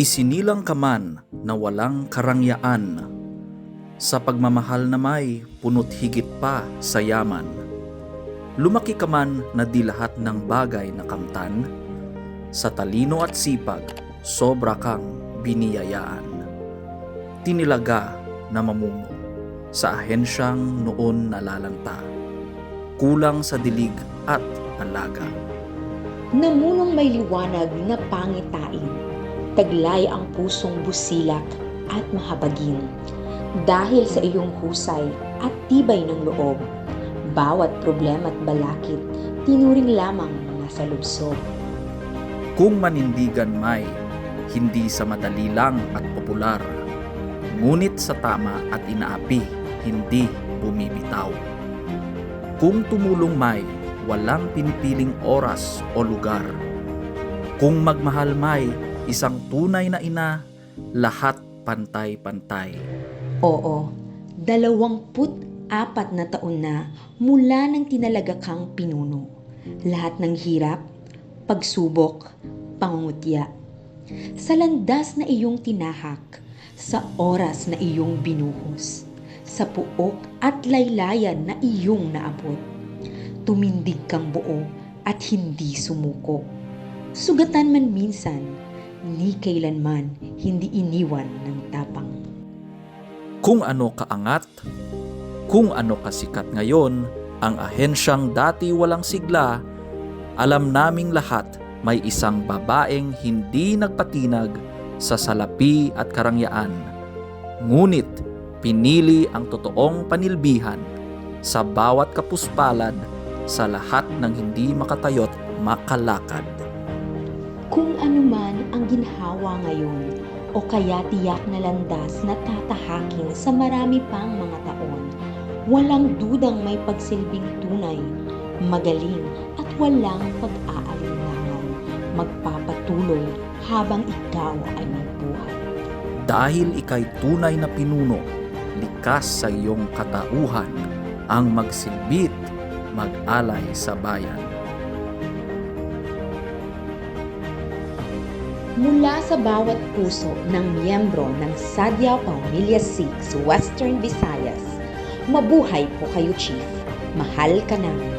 Isinilang ka man na walang karangyaan, sa pagmamahal na may punot higit pa sa yaman. Lumaki ka man na di lahat ng bagay na kamtan, sa talino at sipag sobra kang biniyayaan. Tinilaga na mamuno sa ahensyang noon nalalanta, kulang sa dilig at alaga. Namunong may liwanag na pangitain, taglay ang pusong busilak at mahabagin. Dahil sa iyong husay at tibay ng loob, bawat problema at balakid, tinuring lamang nasa lubsob. Kung manindigan may, hindi sa madali lang at popular, ngunit sa tama at inaapi, hindi bumibitaw. Kung tumulong may, walang pinipiling oras o lugar. Kung magmahal may, isang tunay na ina, lahat pantay-pantay. Oo, 24 na taon na mula nang tinalaga kang pinuno. Lahat ng hirap, pagsubok, pangungutya. Sa landas na iyong tinahak, sa oras na iyong binuhos, sa puok at laylayan na iyong naabot. Tumindig kang buo at hindi sumuko. Sugatan man minsan, ni kailanman hindi iniwan ng tapang. Kung ano kaangat, kung ano kasikat ngayon, ang ahensyang dati walang sigla, alam naming lahat may isang babaeng hindi nagpatinag sa salapi at karangyaan. Ngunit pinili ang totoong panilbihan sa bawat kapuspalad, sa lahat ng hindi makatayot makalakad. Kung ano man ang ginhawa ngayon, o kaya tiyak na landas na tatahakin sa marami pang mga taon, walang dudang may pagsilbing tunay, magaling at walang pag-aalinlangan, magpapatuloy habang ikaw ay may buhay. Dahil ika'y tunay na pinuno, likas sa iyong katauhan, ang magsilbit, mag-alay sa bayan. Mula sa bawat puso ng miyembro ng Sadyao Pamilya 6 Western Visayas, mabuhay po kayo, Chief. Mahal ka namin.